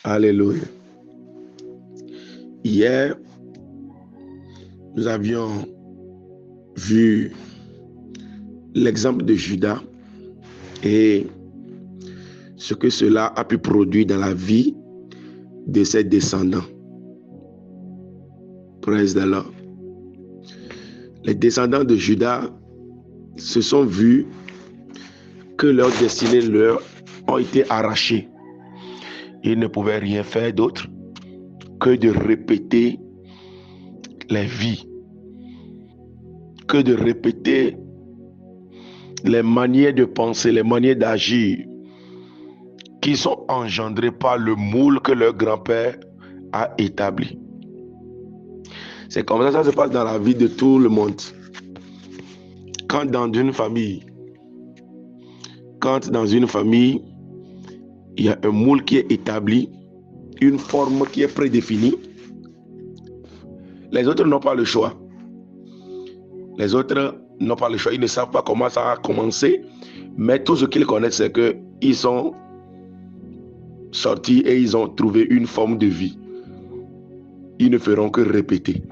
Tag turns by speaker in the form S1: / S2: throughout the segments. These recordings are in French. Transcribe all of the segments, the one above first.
S1: Alléluia. Hier, nous avions vu l'exemple de Judas et ce que cela a pu produire dans la vie de ses descendants. Praise the Lord. Les descendants de Judas se sont vus que leurs destinées leur ont été arrachées. Ils ne pouvaient rien faire d'autre que de répéter les vies, que de répéter les manières de penser, les manières d'agir qui sont engendrées par le moule que leur grand-père a établi. C'est comme ça que ça se passe dans la vie de tout le monde. Quand dans une famille, il y a un moule qui est établi, une forme qui est prédéfinie, les autres n'ont pas le choix. Les autres n'ont pas le choix. Ils ne savent pas comment ça a commencé, mais tout ce qu'ils connaissent, c'est qu'ils sont sortis et ils ont trouvé une forme de vie. Ils ne feront que répéter.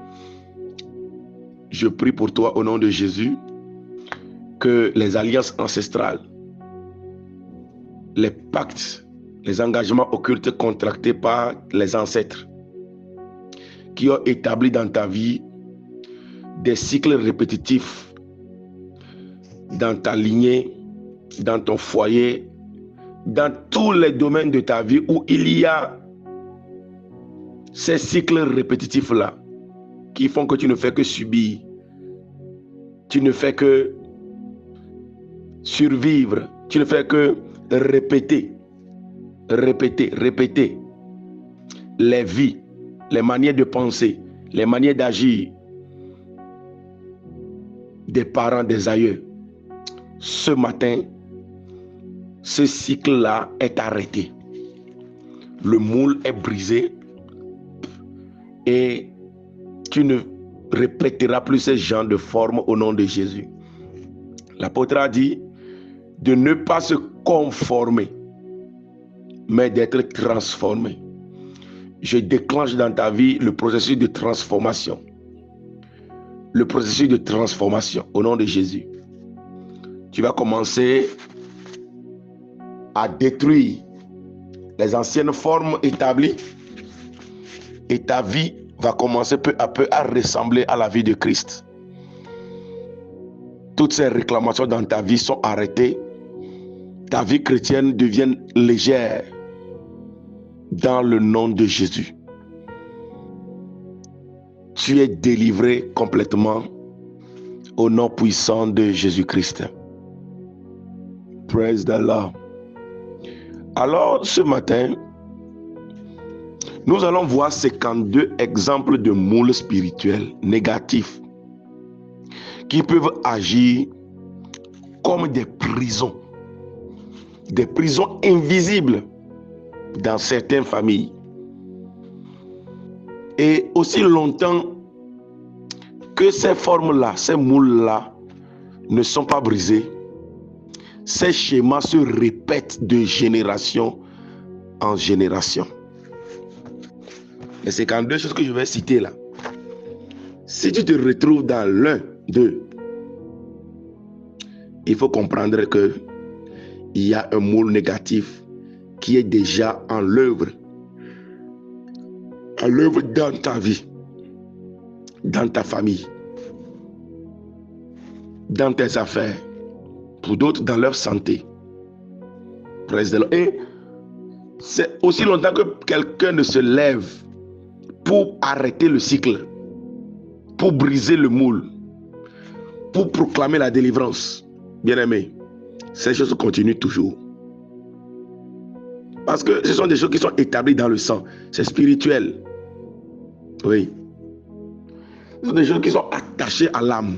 S1: Je prie pour toi au nom de Jésus que les alliances ancestrales, les pactes, les engagements occultes contractés par les ancêtres qui ont établi dans ta vie des cycles répétitifs dans ta lignée, dans ton foyer, dans tous les domaines de ta vie où il y a ces cycles répétitifs-là qui font que tu ne fais que subir, tu ne fais que survivre, tu ne fais que répéter les vies, les manières de penser, les manières d'agir des parents, des aïeux. Ce matin, ce cycle-là est arrêté. Le moule est brisé et tu ne répéteras plus ce genre de forme au nom de Jésus. L'apôtre a dit de ne pas se conformer, mais d'être transformé. Je déclenche dans ta vie le processus de transformation. Le processus de transformation au nom de Jésus. Tu vas commencer à détruire les anciennes formes établies et ta vie va commencer peu à peu à ressembler à la vie de Christ. Toutes ces réclamations dans ta vie sont arrêtées. Ta vie chrétienne devient légère dans le nom de Jésus. Tu es délivré complètement au nom puissant de Jésus-Christ. Praise the Lord. Alors, ce matin, nous allons voir 52 exemples de moules spirituels négatifs qui peuvent agir comme des prisons invisibles dans certaines familles. Et aussi longtemps que ces formes-là, ces moules-là ne sont pas brisés, ces schémas se répètent de génération en génération. Et c'est quand deux choses que je vais citer là. Si tu te retrouves dans l'un d'eux, il faut comprendre que il y a un moule négatif qui est déjà en l'œuvre dans ta vie, dans ta famille, dans tes affaires, pour d'autres dans leur santé. Et c'est aussi longtemps que quelqu'un ne se lève pour arrêter le cycle, pour briser le moule, pour proclamer la délivrance. Bien-aimé, ces choses continuent toujours. Parce que ce sont des choses qui sont établies dans le sang. C'est spirituel. Oui. Ce sont des choses qui sont attachées à l'âme.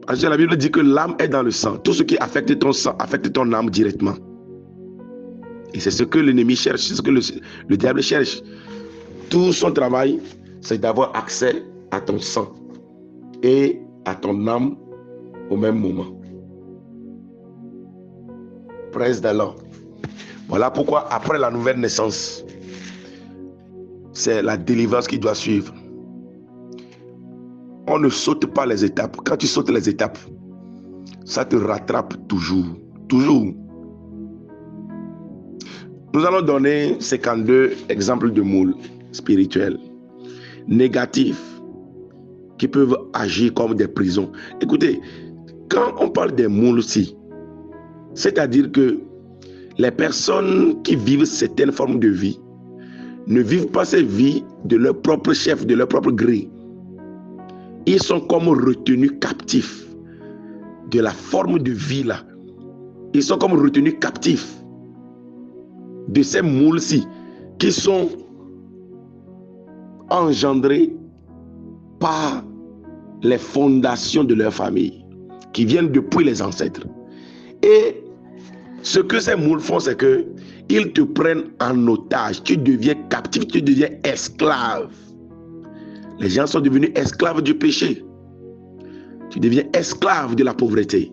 S1: Parce que la Bible dit que l'âme est dans le sang. Tout ce qui affecte ton sang affecte ton âme directement. Et c'est ce que l'ennemi cherche, c'est ce que le diable cherche. Tout son travail, c'est d'avoir accès à ton sang et à ton âme au même moment. Praise the Lord. Voilà pourquoi après la nouvelle naissance, c'est la délivrance qui doit suivre. On ne saute pas les étapes. Quand tu sautes les étapes, ça te rattrape toujours. Toujours. Nous allons donner 52 exemples de moules spirituels négatifs qui peuvent agir comme des prisons. Écoutez, quand on parle des moules aussi, c'est-à-dire que les personnes qui vivent certaines formes de vie ne vivent pas ces vies de leur propre chef, de leur propre gré. Ils sont comme retenus captifs de la forme de vie là. Ils sont comme retenus captifs de ces moules-ci qui sont engendrés par les fondations de leur famille, qui viennent depuis les ancêtres. Et ce que ces moules font, c'est que ils te prennent en otage. Tu deviens captif, tu deviens esclave. Les gens sont devenus esclaves du péché. Tu deviens esclave de la pauvreté.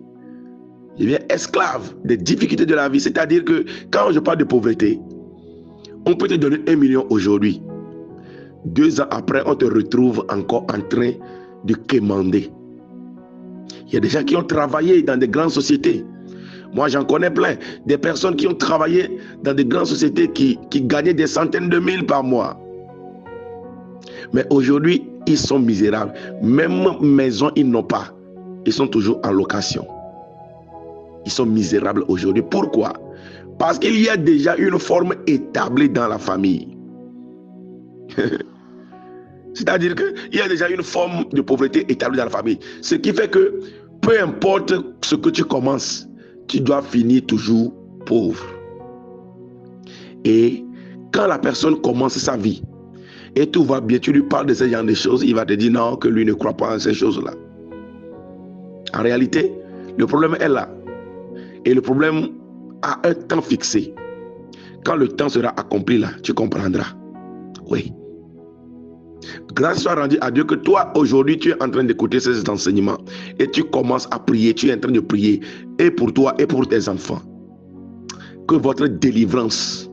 S1: Tu deviens esclave des difficultés de la vie. C'est-à-dire que quand je parle de pauvreté, on peut te donner 1 million aujourd'hui. 2 ans après, on te retrouve encore en train de quémander. Il y a des gens qui ont travaillé dans des grandes sociétés. Moi, j'en connais plein. Des personnes qui ont travaillé dans des grandes sociétés qui gagnaient des centaines de mille par mois. Mais aujourd'hui, ils sont misérables. Même maison, ils n'ont pas. Ils sont toujours en location. Ils sont misérables aujourd'hui. Pourquoi? Parce qu'il y a déjà une forme établie dans la famille. C'est-à-dire qu'il y a déjà une forme de pauvreté établie dans la famille. Ce qui fait que peu importe ce que tu commences, tu dois finir toujours pauvre. Et quand la personne commence sa vie et tout va bien, tu lui parles de ce genre de choses, il va te dire non, que lui ne croit pas en ces choses-là. En réalité, le problème est là. Et le problème a un temps fixé. Quand le temps sera accompli là, tu comprendras. Oui. Grâce soit rendue à Dieu que toi, aujourd'hui, tu es en train d'écouter ces enseignements et tu commences à prier, tu es en train de prier et pour toi et pour tes enfants. Que votre délivrance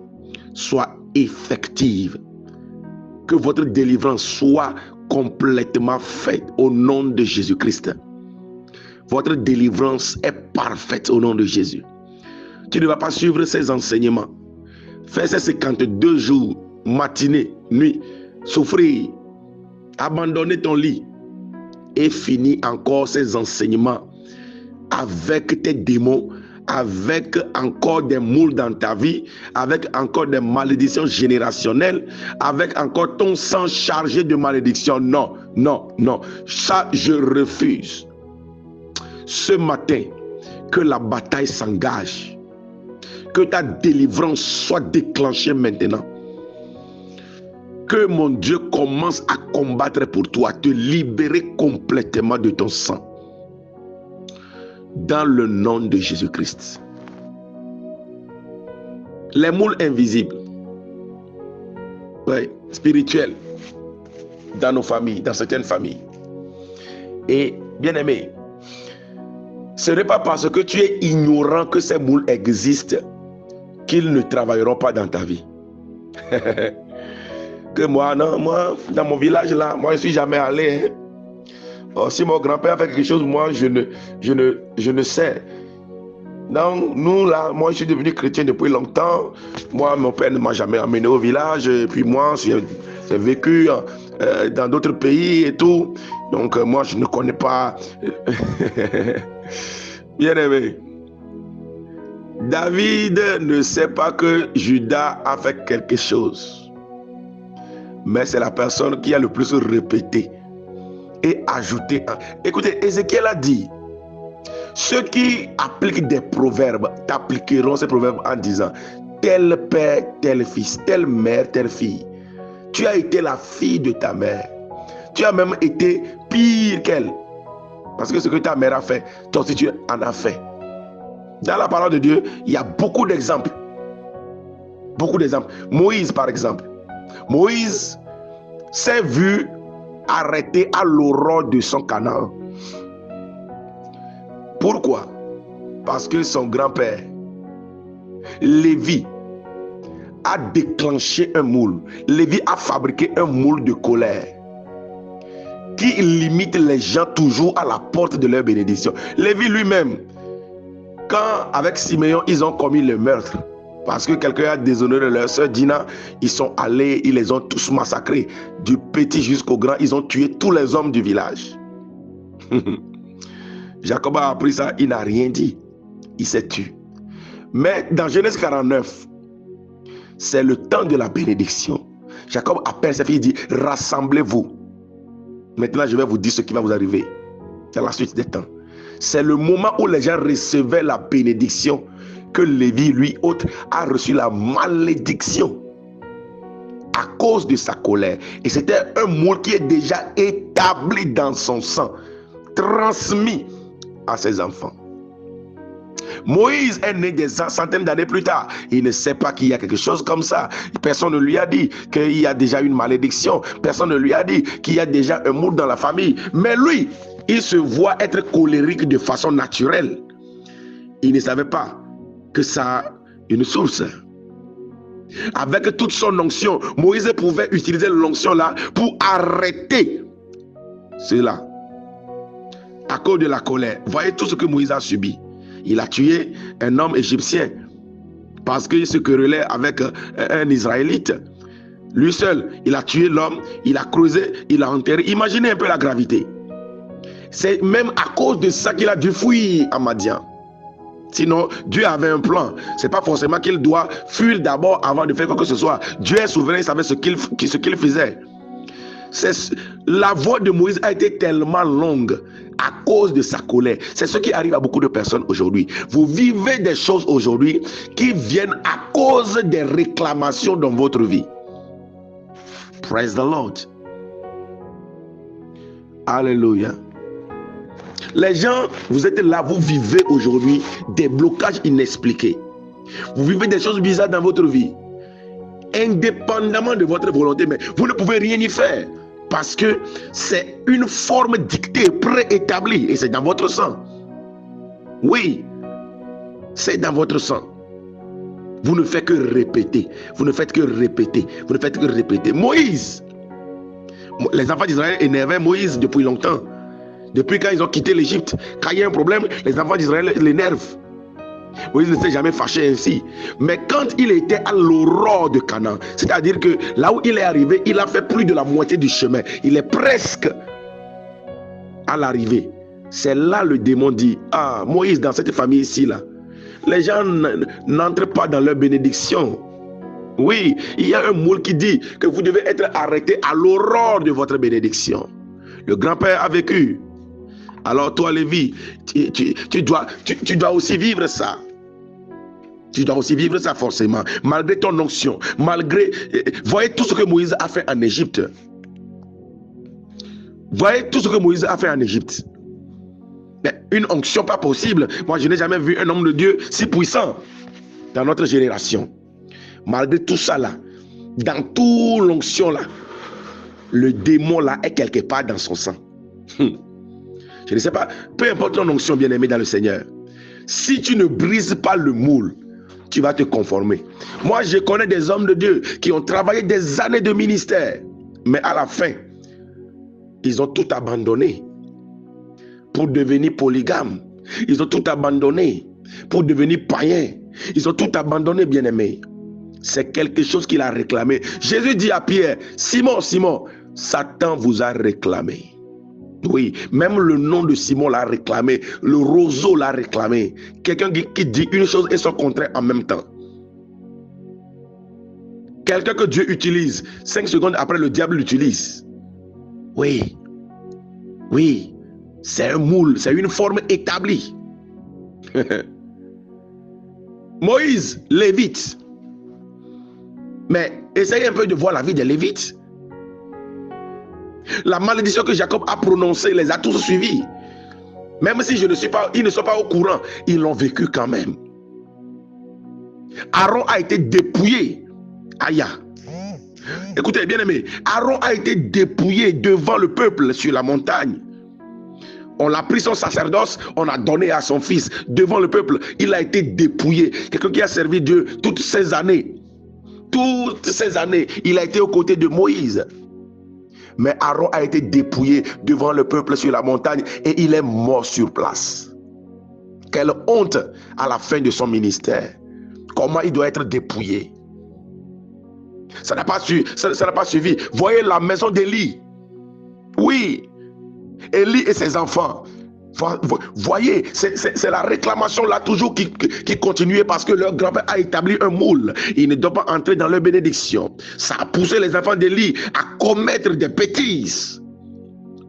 S1: soit effective. Que votre délivrance soit complètement faite au nom de Jésus-Christ. Votre délivrance est parfaite au nom de Jésus. Tu ne vas pas suivre ces enseignements. Fais ces 52 jours, matinée, nuit, souffrir, abandonner ton lit et finir encore ces enseignements avec tes démons, avec encore des moules dans ta vie, avec encore des malédictions générationnelles, avec encore ton sang chargé de malédictions. Non, non, non. Ça, je refuse. Ce matin, que la bataille s'engage. Que ta délivrance soit déclenchée maintenant. Que mon Dieu commence à combattre pour toi, te libérer complètement de ton sang. Dans le nom de Jésus-Christ. Les moules invisibles, ouais, spirituels, dans nos familles, dans certaines familles. Et bien aimé, ce n'est pas parce que tu es ignorant que ces moules existent qu'ils ne travailleront pas dans ta vie. Que moi, non, moi, dans mon village là, moi je ne suis jamais allé. Hein. Oh, si mon grand-père fait quelque chose, moi je ne sais. Donc nous là, moi je suis devenu chrétien depuis longtemps. Moi, mon père ne m'a jamais amené au village. Et puis moi, j'ai vécu dans d'autres pays et tout. Donc moi, je ne connais pas. Bien aimé. David ne sait pas que Judas a fait quelque chose. Mais c'est la personne qui a le plus répété et ajouté. Écoutez, Ézéchiel a dit, ceux qui appliquent des proverbes t'appliqueront ces proverbes en disant, tel père, tel fils, telle mère, telle fille. Tu as été la fille de ta mère. Tu as même été pire qu'elle. Parce que ce que ta mère a fait, toi aussi tu en as fait. Dans la parole de Dieu, il y a beaucoup d'exemples. Beaucoup d'exemples. Moïse, par exemple. Moïse s'est vu arrêté à l'aurore de son Canaan. Pourquoi? Parce que son grand-père, Lévi, a déclenché un moule. Lévi a fabriqué un moule de colère qui limite les gens toujours à la porte de leur bénédiction. Lévi lui-même, quand avec Siméon, ils ont commis le meurtre, parce que quelqu'un a déshonoré leur soeur Dina, ils sont allés, ils les ont tous massacrés. Du petit jusqu'au grand, ils ont tué tous les hommes du village. Jacob a appris ça, il n'a rien dit. Il s'est tué. Mais dans Genèse 49, c'est le temps de la bénédiction. Jacob appelle ses filles, il dit, rassemblez-vous. Maintenant, je vais vous dire ce qui va vous arriver. C'est la suite des temps. C'est le moment où les gens recevaient la bénédiction que Lévi, lui, autre, a reçu la malédiction à cause de sa colère. Et c'était un moule qui est déjà établi dans son sang, transmis à ses enfants. Moïse est né des centaines d'années plus tard. Il ne sait pas qu'il y a quelque chose comme ça. Personne ne lui a dit qu'il y a déjà une malédiction. Personne ne lui a dit qu'il y a déjà un moule dans la famille. Mais lui, il se voit être colérique de façon naturelle. Il ne savait pas que ça a une source. Avec toute son onction, Moïse pouvait utiliser l'onction là pour arrêter cela. À cause de la colère. Voyez tout ce que Moïse a subi. Il a tué un homme égyptien parce qu'il se querellait avec un Israélite. Lui seul, il a tué l'homme, il a creusé, il a enterré. Imaginez un peu la gravité. C'est même à cause de ça qu'il a dû fuir à Madian. Sinon, Dieu avait un plan. Ce n'est pas forcément qu'il doit fuir d'abord avant de faire quoi que ce soit. Dieu est souverain, il savait ce qu'il faisait. La voix de Moïse a été tellement longue à cause de sa colère. C'est ce qui arrive à beaucoup de personnes aujourd'hui. Vous vivez des choses aujourd'hui qui viennent à cause des réclamations dans votre vie. Praise the Lord. Alléluia. Les gens, vous êtes là, vous vivez aujourd'hui des blocages inexpliqués. Vous vivez des choses bizarres dans votre vie, indépendamment de votre volonté, mais vous ne pouvez rien y faire parce que c'est une forme dictée, préétablie, et c'est dans votre sang. Oui, c'est dans votre sang. Vous ne faites que répéter, vous ne faites que répéter, vous ne faites que répéter. Moïse, les enfants d'Israël énervaient Moïse depuis longtemps. Depuis quand ils ont quitté l'Égypte, quand il y a un problème, les enfants d'Israël l'énervent. Moïse ne s'est jamais fâché ainsi. Mais quand il était à l'aurore de Canaan, c'est-à-dire que là où il est arrivé, il a fait plus de la moitié du chemin. Il est presque à l'arrivée. C'est là le démon dit, ah, Moïse, dans cette famille ici, là, les gens n'entrent pas dans leur bénédiction. Oui, il y a un moule qui dit que vous devez être arrêté à l'aurore de votre bénédiction. Le grand-père a vécu. Alors toi, Lévi, tu dois aussi vivre ça. Tu dois aussi vivre ça forcément. Malgré ton onction, malgré... Voyez tout ce que Moïse a fait en Égypte. Voyez tout ce que Moïse a fait en Égypte. Mais une onction pas possible. Moi, je n'ai jamais vu un homme de Dieu si puissant dans notre génération. Malgré tout ça là, dans toute l'onction là, le démon là est quelque part dans son sang. Je ne sais pas, peu importe ton onction bien-aimée dans le Seigneur, si tu ne brises pas le moule, tu vas te conformer. Moi, je connais des hommes de Dieu qui ont travaillé des années de ministère, mais à la fin, ils ont tout abandonné pour devenir polygames. Ils ont tout abandonné pour devenir païens. Ils ont tout abandonné, bien-aimés. C'est quelque chose qu'il a réclamé. Jésus dit à Pierre, Simon, Simon, Satan vous a réclamé. Oui, même le nom de Simon l'a réclamé, le roseau l'a réclamé. Quelqu'un qui dit une chose et son contraire en même temps. Quelqu'un que Dieu utilise, 5 secondes après le diable l'utilise. Oui, oui, c'est un moule, c'est une forme établie. Moïse, Lévite. Mais essayez un peu de voir la vie des Lévites. La malédiction que Jacob a prononcée les a tous suivis. Même si ils ne sont pas au courant, ils l'ont vécu quand même. Aaron a été dépouillé. Aïe. Écoutez, bien aimé, Aaron a été dépouillé devant le peuple sur la montagne. On l'a pris son sacerdoce, on a donné à son fils devant le peuple. Il a été dépouillé. Quelqu'un qui a servi Dieu toutes ces années. Toutes ces années, il a été aux côtés de Moïse. Mais Aaron a été dépouillé devant le peuple sur la montagne et il est mort sur place. Quelle honte à la fin de son ministère. Comment il doit être dépouillé. Ça n'a pas suivi. Voyez la maison d'Élie. Oui, Élie et ses enfants. Voyez, c'est la réclamation là toujours qui continuait parce que leur grand-père a établi un moule. Ils ne doivent pas entrer dans leur bénédiction. Ça a poussé les enfants d'Élie à commettre des bêtises.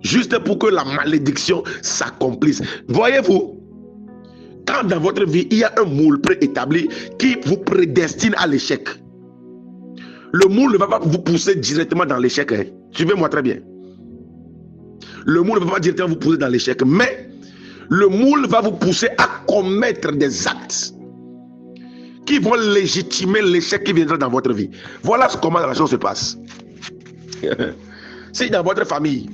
S1: Juste pour que la malédiction s'accomplisse. Voyez-vous, quand dans votre vie, il y a un moule préétabli qui vous prédestine à l'échec. Le moule ne va pas vous pousser directement dans l'échec. Hein. Suivez-moi très bien. Le moule ne va pas directement vous pousser dans l'échec, mais le moule va vous pousser à commettre des actes qui vont légitimer l'échec qui viendra dans votre vie. Voilà comment la chose se passe. Si dans votre famille,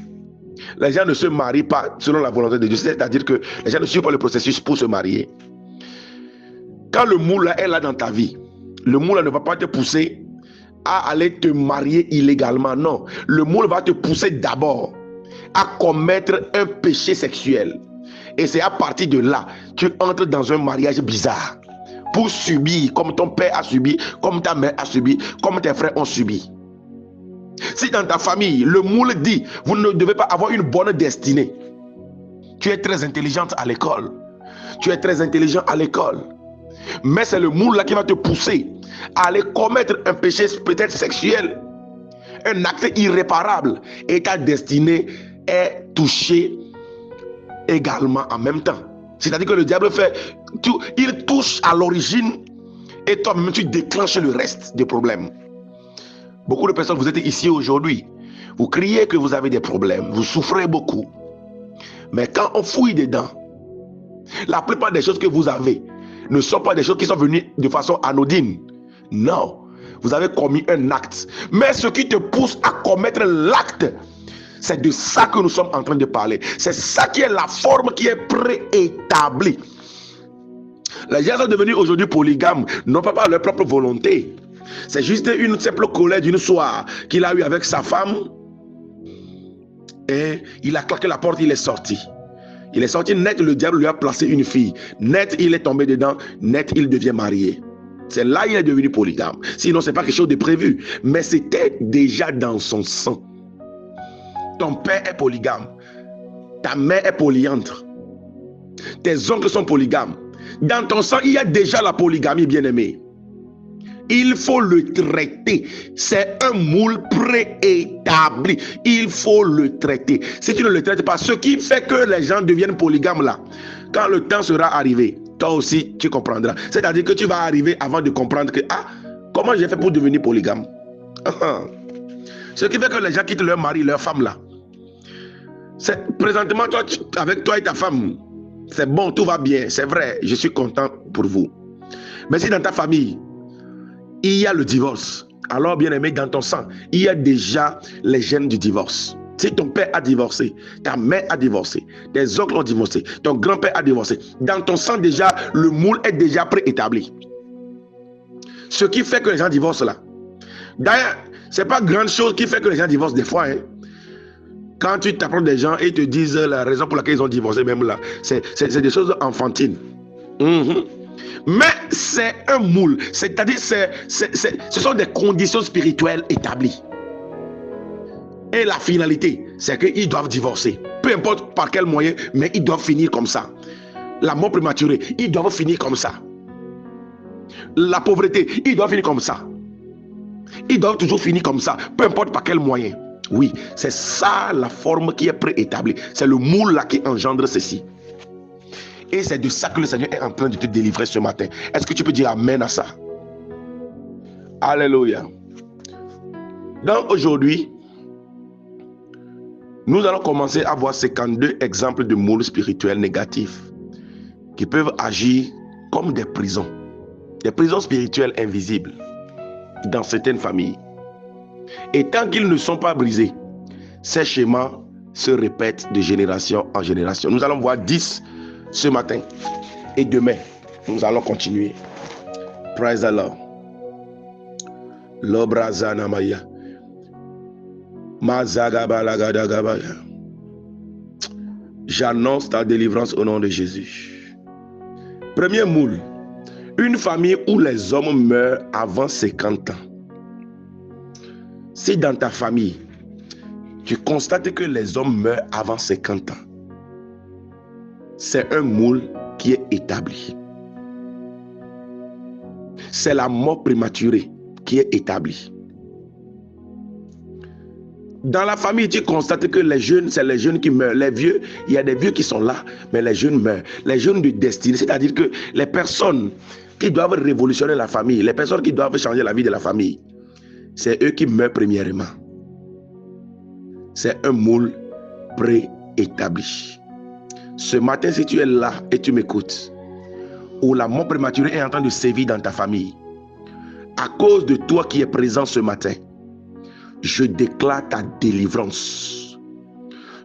S1: les gens ne se marient pas selon la volonté de Dieu, c'est-à-dire que les gens ne suivent pas le processus pour se marier. Quand le moule est là dans ta vie, le moule ne va pas te pousser à aller te marier illégalement. Non, le moule va te pousser d'abord à commettre un péché sexuel. Et c'est à partir de là, tu entres dans un mariage bizarre pour subir comme ton père a subi, comme ta mère a subi, comme tes frères ont subi. Si dans ta famille, le moule dit, vous ne devez pas avoir une bonne destinée. Tu es très intelligente à l'école. Tu es très intelligent à l'école. Mais c'est le moule là qui va te pousser à aller commettre un péché peut-être sexuel, un acte irréparable. Et ta destinée est touchée également en même temps. C'est-à-dire que le diable fait tout, il touche à l'origine et toi-même tu déclenches le reste des problèmes. Beaucoup de personnes, vous êtes ici aujourd'hui, vous criez que vous avez des problèmes, vous souffrez beaucoup. Mais quand on fouille dedans, la plupart des choses que vous avez ne sont pas des choses qui sont venues de façon anodine. Non, vous avez commis un acte. Mais ce qui te pousse à commettre l'acte, c'est de ça que nous sommes en train de parler. C'est ça qui est la forme qui est préétablie. Les gens sont devenus aujourd'hui polygames, non pas par leur propre volonté. C'est juste une simple colère d'une soirée qu'il a eu avec sa femme. Et il a claqué la porte, il est sorti. Il est sorti net, le diable lui a placé une fille. Net, il est tombé dedans. Net, il devient marié. C'est là qu'il est devenu polygame. Sinon, ce n'est pas quelque chose de prévu. Mais c'était déjà dans son sang. Ton père est polygame. Ta mère est polyandre. Tes oncles sont polygames. Dans ton sang, il y a déjà la polygamie, bien-aimé. Il faut le traiter. C'est un moule préétabli. Il faut le traiter. Si tu ne le traites pas, ce qui fait que les gens deviennent polygames là, quand le temps sera arrivé, toi aussi tu comprendras. C'est-à-dire que tu vas arriver avant de comprendre que, comment j'ai fait pour devenir polygame? Ce qui fait que les gens quittent leur mari, leur femme là. C'est présentement, toi, avec toi et ta femme, c'est bon, tout va bien, c'est vrai, je suis content pour vous. Mais si dans ta famille, il y a le divorce, alors bien aimé, dans ton sang, il y a déjà les gènes du divorce. Si ton père a divorcé, ta mère a divorcé, tes oncles ont divorcé, ton grand-père a divorcé, dans ton sang déjà, le moule est déjà préétabli. Ce qui fait que les gens divorcent là. D'ailleurs, ce n'est pas grande chose qui fait que les gens divorcent des fois. Hein. Quand tu t'apprends des gens et te disent la raison pour laquelle ils ont divorcé, même là, c'est des choses enfantines. Mais c'est un moule, c'est-à-dire ce sont des conditions spirituelles établies. Et la finalité, c'est qu'ils doivent divorcer. Peu importe par quel moyen, mais ils doivent finir comme ça. La mort prématurée, ils doivent finir comme ça. La pauvreté, ils doivent finir comme ça. Ils doivent toujours finir comme ça, peu importe par quel moyen. Oui, c'est ça la forme qui est préétablie. C'est le moule là qui engendre ceci. Et c'est de ça que le Seigneur est en train de te délivrer ce matin. Est-ce que tu peux dire amen à ça? Alléluia. Donc aujourd'hui, nous allons commencer à voir 52 exemples de moules spirituels négatifs qui peuvent agir comme des prisons spirituelles invisibles dans certaines familles. Et tant qu'ils ne sont pas brisés, ces schémas se répètent de génération en génération. Nous allons voir 10 ce matin et demain, nous allons continuer. Praise the Lord. L'obrazana maya. Mazagabalagabaya. J'annonce ta délivrance au nom de Jésus. Premier moule. Une famille où les hommes meurent avant 50 ans. Si dans ta famille, tu constates que les hommes meurent avant 50 ans, c'est un moule qui est établi. C'est la mort prématurée qui est établie. Dans la famille, tu constates que les jeunes, c'est les jeunes qui meurent. Les vieux, il y a des vieux qui sont là, mais les jeunes meurent. Les jeunes de destinée, c'est-à-dire que les personnes qui doivent révolutionner la famille, les personnes qui doivent changer la vie de la famille, c'est eux qui meurent premièrement. C'est un moule préétabli. Ce matin, si tu es là et tu m'écoutes, où la mort prématurée est en train de sévir dans ta famille, à cause de toi qui es présent ce matin, je déclare ta délivrance.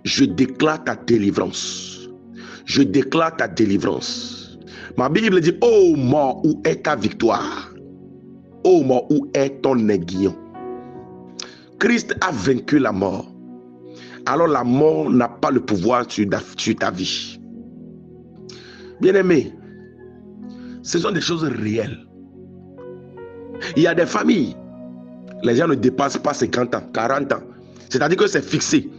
S1: Je déclare ta délivrance. Je déclare ta délivrance. Ma Bible dit, ô mort, où est ta victoire? Ô mort, où est ton aiguillon? Christ a vaincu la mort. Alors la mort n'a pas le pouvoir sur ta vie. Bien-aimé, ce sont des choses réelles. Il y a des familles, les gens ne dépassent pas 50 ans, 40 ans. C'est-à-dire que c'est fixé.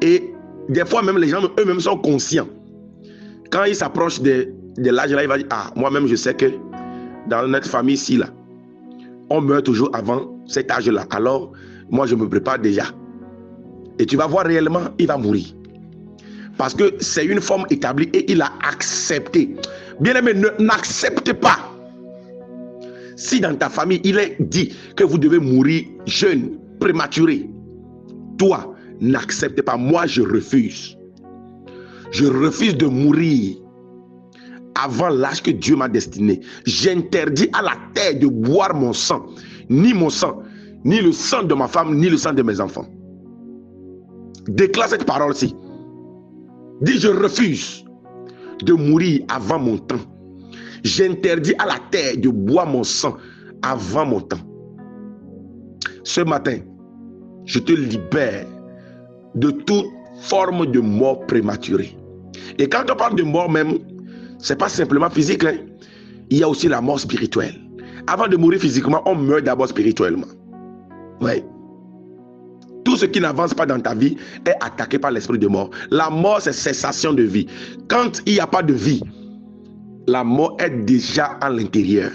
S1: Et des fois même, les gens eux-mêmes sont conscients. Quand ils s'approchent de l'âge là, ils vont dire, ah, moi-même je sais que dans notre famille ici, là, on meurt toujours avant cet âge-là. Alors, moi je me prépare déjà. Et tu vas voir réellement, il va mourir. Parce que c'est une forme établie et il a accepté. Bien-aimé, n'accepte pas. Si dans ta famille, il est dit que vous devez mourir jeune, prématuré, toi, n'accepte pas. Moi, je refuse. Je refuse de mourir avant l'âge que Dieu m'a destiné. J'interdis à la terre de boire mon sang, ni le sang de ma femme, ni le sang de mes enfants. Déclare cette parole-ci. Dis, je refuse de mourir avant mon temps. J'interdis à la terre de boire mon sang avant mon temps. Ce matin, je te libère de toute forme de mort prématurée. Et quand on parle de mort même, ce n'est pas simplement physique, hein? Il y a aussi la mort spirituelle. Avant de mourir physiquement, on meurt d'abord spirituellement. Oui. Tout ce qui n'avance pas dans ta vie est attaqué par l'esprit de mort. La mort, c'est cessation de vie. Quand il n'y a pas de vie, la mort est déjà à l'intérieur.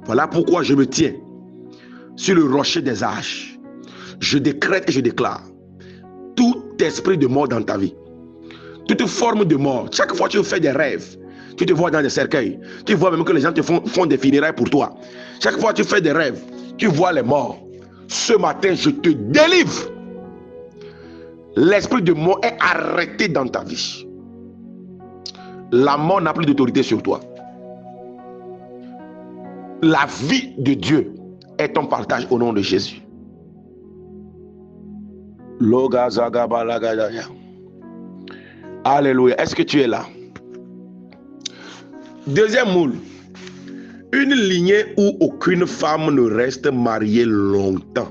S1: Voilà pourquoi je me tiens sur le rocher des âges. Je décrète et je déclare tout esprit de mort dans ta vie, toute forme de mort. Chaque fois que tu fais des rêves, tu te vois dans des cercueils, tu vois même que les gens te font des funérailles pour toi. Chaque fois que tu fais des rêves, tu vois les morts. Ce matin, je te délivre. L'esprit de mort est arrêté dans ta vie. La mort n'a plus d'autorité sur toi. La vie de Dieu est ton partage au nom de Jésus. Alléluia. Est-ce que tu es là? Deuxième moule. Une lignée où aucune femme ne reste mariée longtemps.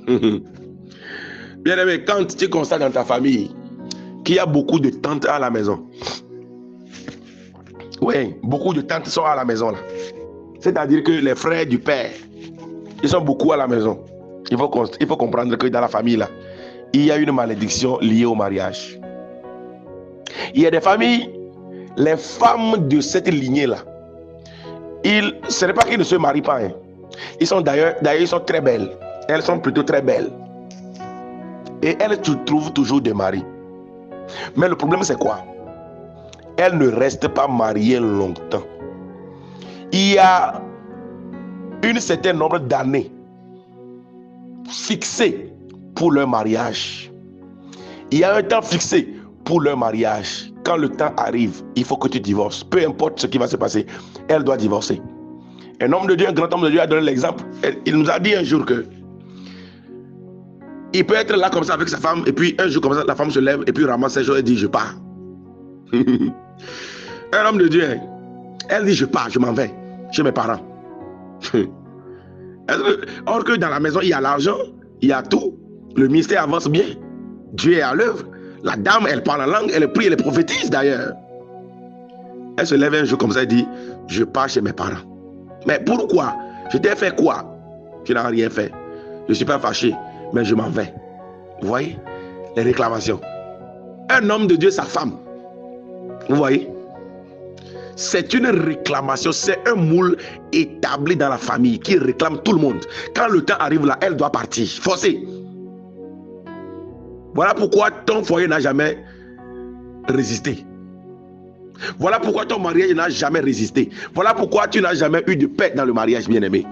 S1: Bien aimé, quand tu constates dans ta famille qu'il y a beaucoup de tantes à la maison. Oui, beaucoup de tantes sont à la maison là. C'est-à-dire que les frères du père, ils sont beaucoup à la maison. Il faut comprendre que dans la famille là, il y a une malédiction liée au mariage. Il y a des familles, les femmes de cette lignée là, ce n'est pas qu'ils ne se marient pas. Hein. Ils sont d'ailleurs, ils sont très belles. Elles sont plutôt très belles. Et elles trouvent toujours des maris. Mais le problème c'est quoi? Elles ne restent pas mariées longtemps. Il y a un certain nombre d'années fixées pour leur mariage. Il y a un temps fixé pour leur mariage. Quand le temps arrive, il faut que tu divorces. Peu importe ce qui va se passer, elle doit divorcer. Un homme de Dieu, un grand homme de Dieu a donné l'exemple. Il nous a dit un jour que il peut être là comme ça avec sa femme, et puis un jour comme ça, la femme se lève et puis ramasse ses choses et dit je pars. Un homme de Dieu, elle dit je pars, je m'en vais chez mes parents. Or que dans la maison, il y a l'argent, il y a tout. Le ministère avance bien. Dieu est à l'œuvre. La dame, elle parle en langue, elle prie, elle prophétise d'ailleurs. Elle se lève un jour comme ça et dit, je pars chez mes parents. Mais pourquoi? Je t'ai fait quoi? Tu n'as rien fait. Je ne suis pas fâché, mais je m'en vais. Vous voyez? Les réclamations. Un homme de Dieu, sa femme. Vous voyez? C'est une réclamation, c'est un moule établi dans la famille qui réclame tout le monde. Quand le temps arrive là, elle doit partir. Forcée. Voilà pourquoi ton foyer n'a jamais résisté. Voilà pourquoi ton mariage n'a jamais résisté. Voilà pourquoi tu n'as jamais eu de paix dans le mariage, bien-aimé.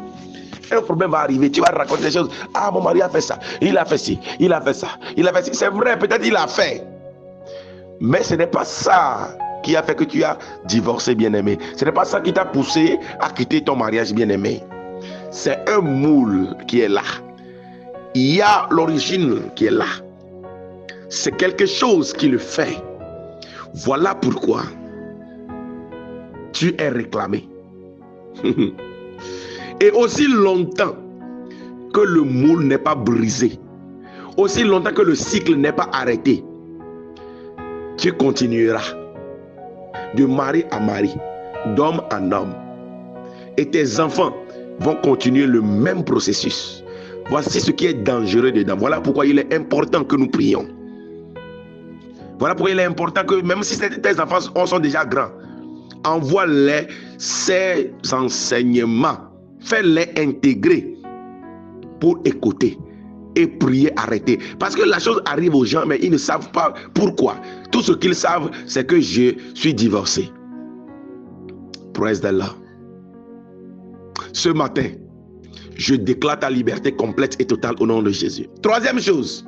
S1: Un problème va arriver, tu vas raconter des choses. Ah, mon mari a fait ça, il a fait ci, il a fait ça, il a fait ci. C'est vrai, peut-être il a fait. Mais ce n'est pas ça qui a fait que tu as divorcé, bien-aimé. Ce n'est pas ça qui t'a poussé à quitter ton mariage, bien-aimé. C'est un moule qui est là. Il y a l'origine qui est là. C'est quelque chose qui le fait. Voilà pourquoi tu es réclamé. Et aussi longtemps que le moule n'est pas brisé, aussi longtemps que le cycle n'est pas arrêté, tu continueras de mari à mari, d'homme en homme. Et tes enfants vont continuer le même processus. Voici ce qui est dangereux dedans. Voilà pourquoi il est important que nous prions. Voilà pourquoi il est important que même si tes enfants sont déjà grands, envoie-les ces enseignements. Fais-les intégrer pour écouter et prier, arrêter. Parce que la chose arrive aux gens, mais ils ne savent pas pourquoi. Tout ce qu'ils savent, c'est que je suis divorcé. Praise the Lord. Ce matin, je déclare ta liberté complète et totale au nom de Jésus. Troisième chose,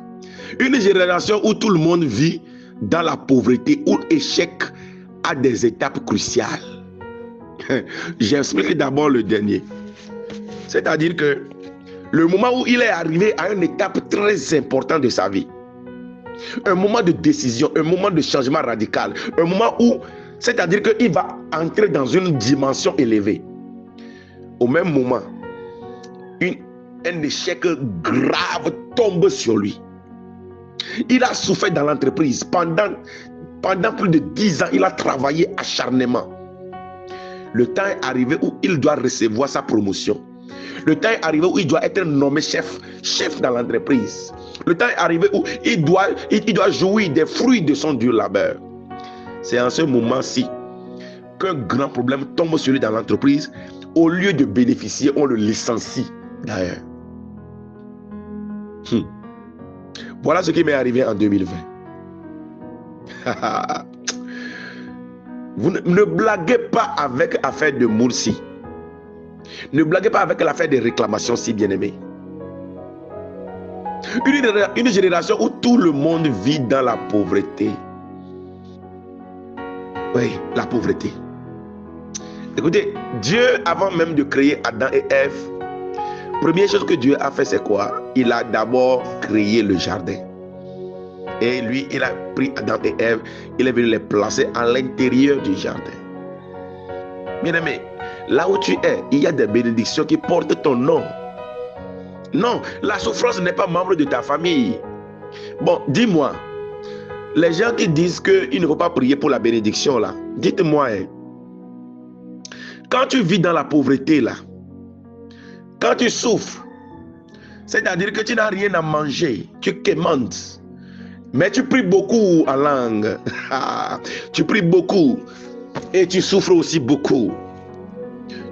S1: une génération où tout le monde vit dans la pauvreté, où l'échec a des étapes cruciales. J'explique d'abord le dernier. C'est-à-dire que le moment où il est arrivé à une étape très importante de sa vie, un moment de décision, un moment de changement radical, un moment où, c'est-à-dire qu'il va entrer dans une dimension élevée. Au même moment, un échec grave tombe sur lui. Il a souffert dans l'entreprise pendant plus de 10 ans, il a travaillé acharnement. Le temps est arrivé où il doit recevoir sa promotion. Le temps est arrivé où il doit être nommé chef dans l'entreprise. Le temps est arrivé où il doit jouir des fruits de son dur labeur. C'est en ce moment-ci qu'un grand problème tombe sur lui dans l'entreprise. Au lieu de bénéficier, on le licencie d'ailleurs. Voilà ce qui m'est arrivé en 2020. Vous ne blaguez pas avec l'affaire de Moursi. Ne blaguez pas avec l'affaire des réclamations, si bien aimé. Une génération où tout le monde vit dans la pauvreté. Oui, la pauvreté. Écoutez, Dieu, avant même de créer Adam et Ève, première chose que Dieu a fait, c'est quoi? Il a d'abord créé le jardin. Et lui, il a pris Adam et Ève, il est venu les placer à l'intérieur du jardin. Bien-aimé, là où tu es, il y a des bénédictions qui portent ton nom. Non, la souffrance n'est pas membre de ta famille. Bon, dis-moi, les gens qui disent qu'il ne faut pas prier pour la bénédiction, là, dites-moi, quand tu vis dans la pauvreté, là, quand tu souffres, c'est-à-dire que tu n'as rien à manger, tu quémandes, mais tu pries beaucoup en langue, tu pries beaucoup et tu souffres aussi beaucoup.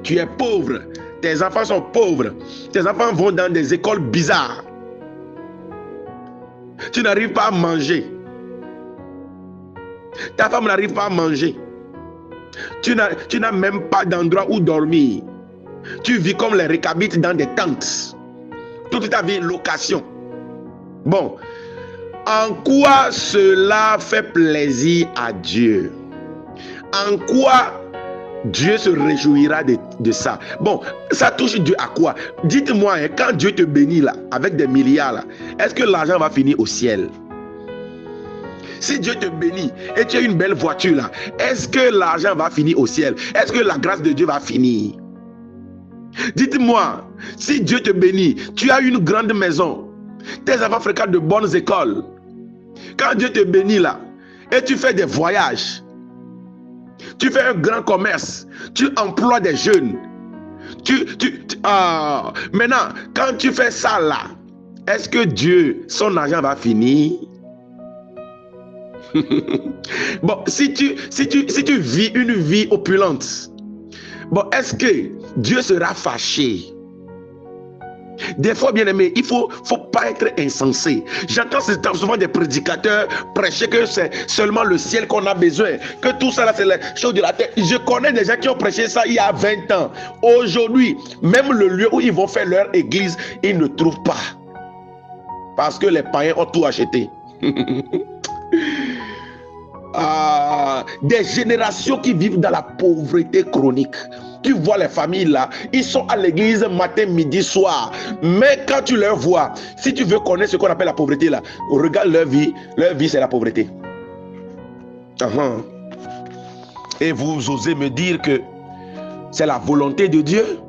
S1: Tu es pauvre, tes enfants sont pauvres, tes enfants vont dans des écoles bizarres. Tu n'arrives pas à manger. Ta femme n'arrive pas à manger. Tu n'as même pas d'endroit où dormir. Tu vis comme les récabites dans des tentes. Toute ta vie, location. Bon, en quoi cela fait plaisir à Dieu? En quoi Dieu se réjouira de ça? Bon, ça touche Dieu à quoi? Dites-moi, quand Dieu te bénit là, avec des milliards là, est-ce que l'argent va finir au ciel? Si Dieu te bénit et tu as une belle voiture là, est-ce que l'argent va finir au ciel? Est-ce que la grâce de Dieu va finir? Dites-moi, si Dieu te bénit, tu as une grande maison, tes enfants fréquentent de bonnes écoles. Quand Dieu te bénit là, et tu fais des voyages, tu fais un grand commerce, tu emploies des jeunes. Maintenant, quand tu fais ça là, est-ce que Dieu, son argent va finir? Bon, si tu vis une vie opulente, bon, est-ce que Dieu sera fâché? Des fois, bien aimé, il faut pas être insensé. J'entends souvent des prédicateurs prêcher que c'est seulement le ciel qu'on a besoin, que tout ça là c'est les choses de la terre. Je connais des gens qui ont prêché ça il y a 20 ans. Aujourd'hui, même le lieu où ils vont faire leur église, ils ne trouvent pas. Parce que les païens ont tout acheté. Des générations qui vivent dans la pauvreté chronique. Tu vois les familles là, ils sont à l'église matin, midi, soir. Mais quand tu les vois, si tu veux connaître ce qu'on appelle la pauvreté là, regarde leur vie c'est la pauvreté. Et vous osez me dire que c'est la volonté de Dieu?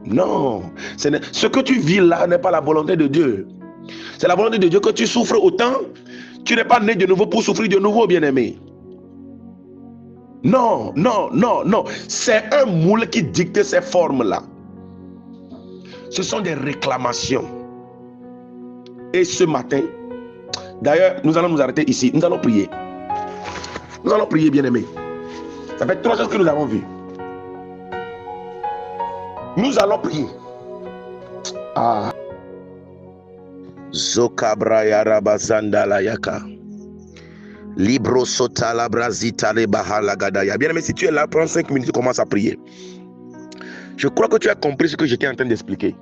S1: Non, ce que tu vis là n'est pas la volonté de Dieu. C'est la volonté de Dieu que tu souffres autant. Tu n'es pas né de nouveau pour souffrir de nouveau, bien-aimé. Non, non, non, non. C'est un moule qui dicte ces formes-là. Ce sont des réclamations. Et ce matin, d'ailleurs, nous allons nous arrêter ici. Nous allons prier. Nous allons prier, bien-aimé. Ça fait 3 choses que nous avons vues. Nous allons prier. Zokabra yarabazanda la yaka. Libro sota la brazita le bahala gadaya. Bien aimé, si tu es là, prends 5 minutes, commence à prier. Je crois que tu as compris ce que j'étais en train d'expliquer.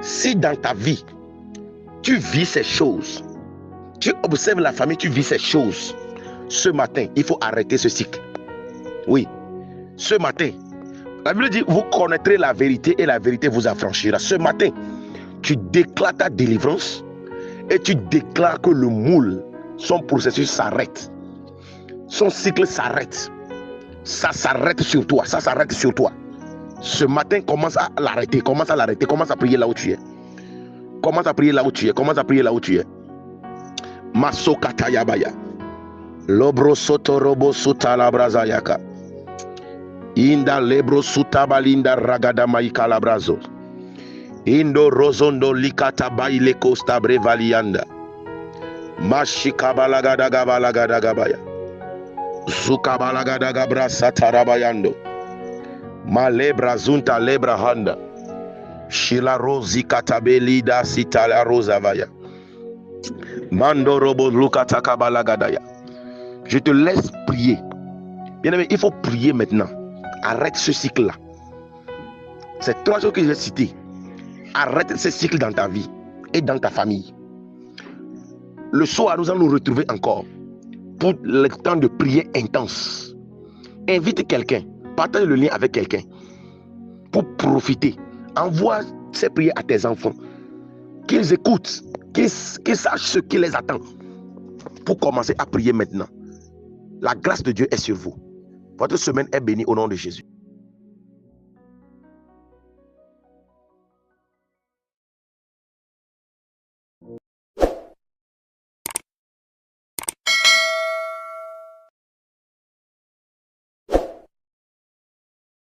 S1: Si dans ta vie, tu vis ces choses, tu observes la famille, tu vis ces choses, ce matin, il faut arrêter ce cycle. Oui, ce matin, la Bible dit, vous connaîtrez la vérité et la vérité vous affranchira. Ce matin, tu déclares ta délivrance et tu déclares que le moule, son processus s'arrête. Son cycle s'arrête. Ça s'arrête sur toi. Ça s'arrête sur toi. Ce matin, commence à l'arrêter. Commence à l'arrêter. Commence à prier là où tu es. Commence à prier là où tu es. Commence à prier là où tu es. Masokata yabaya. Lobro soto robo suta la brazayaka. Inda lebro suta balinda ragada maika la brazo. Indo rozondo likata baile costa brevalianda. Mashikabalagadabalagabaya. Zukabalagabra satarabayando. Malebra zunta lebra handa. Shila rosi katabeli da sitala rosavaya. Mando robo lukatakabalagaya. Je te laisse prier. Bien aimé, il faut prier maintenant. Arrête ce cycle-là. Ces 3 choses que j'ai citées. Arrête ce cycle dans ta vie et dans ta famille. Le soir, nous allons nous retrouver encore pour le temps de prière intense. Invite quelqu'un, partage le lien avec quelqu'un pour profiter. Envoie ces prières à tes enfants, qu'ils écoutent, qu'ils sachent ce qui les attend pour commencer à prier maintenant. La grâce de Dieu est sur vous. Votre semaine est bénie au nom de Jésus.